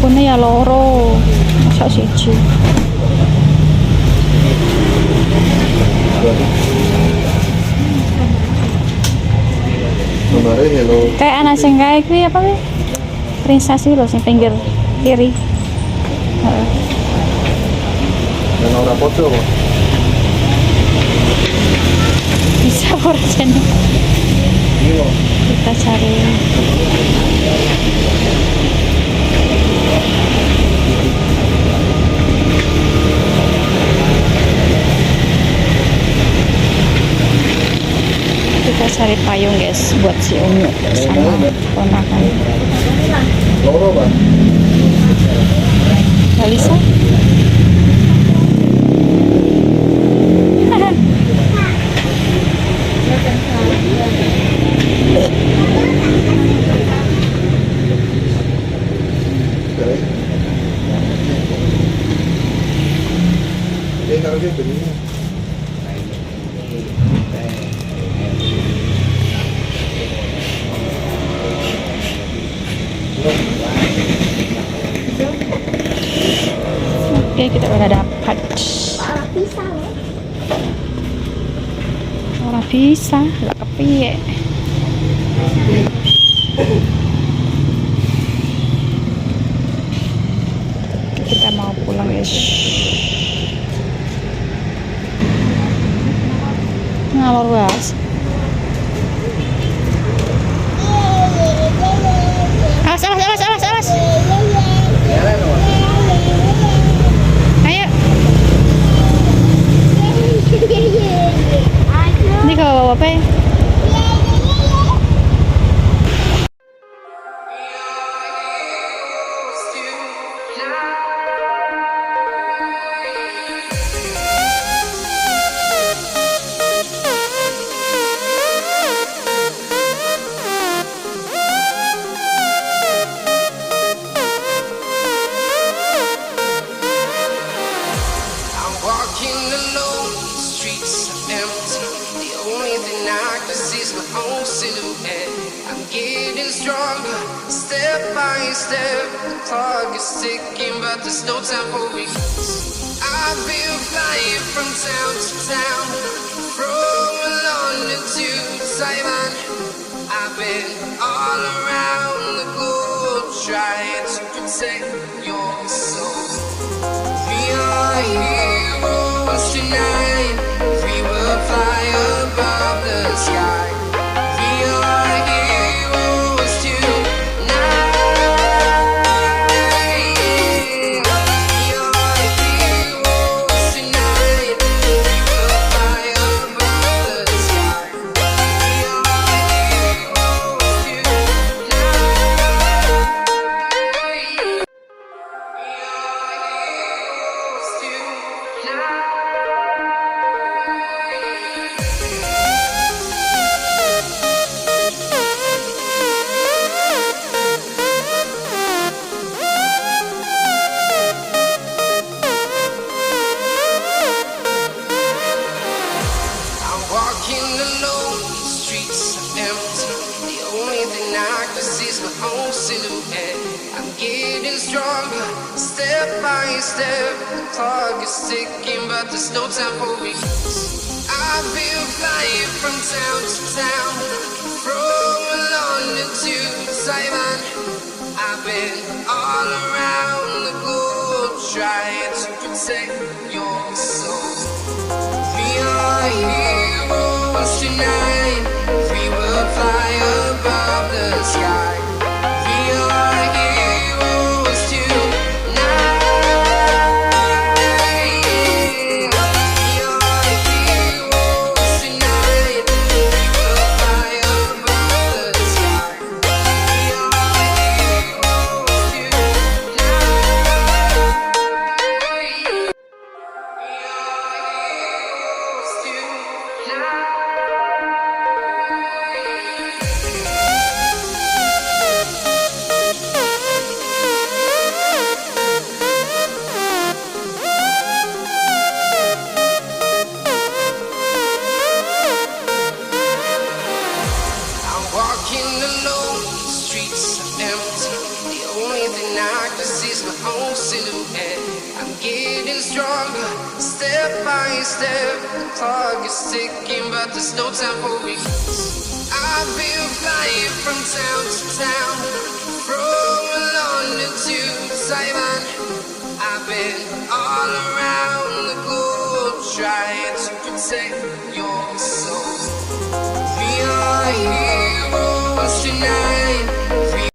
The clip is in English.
Bukunya ya loro, masa siji. Kayak anak sing kae kuwi apa kuwi? Princess lho sing pinggir kiri. Heeh. Dan ora foto kok. Bisa ora jane. Iya. Kita cari. Kita cari payung guys buat si Unyuk sama ponakan. Loro, Pak. Gak bisa. Dia taruh dia begini. Oke, kita udah dapat. Orang bisa, nggak kepiye. Kita mau pulang guys. Ngalor guys. Awas, awas, awas, awas, awas. Ayo. Ini kalau bawa apa ya? Step by step, the clock is ticking, but there's no time for weeks. I've been flying from town to town, from London to Taiwan. I've been all around the globe, trying to protect your soul. We are heroes tonight, we will fly above the sky. We are heroes tonight. Step by step, the clock is ticking, but there's no time for weeks. I've been flying from town to town, from London to Taiwan. I've been all around the globe, trying to protect your soul. We are heroes tonight, we will fly above the sky. We are heroes tonight. just my own silhouette. I'm getting stronger, step by step. The clock is ticking, but there's no time for weakness. I've been flying from town to town, from London to Taiwan. I've been all around the globe trying to protect your soul. We are here.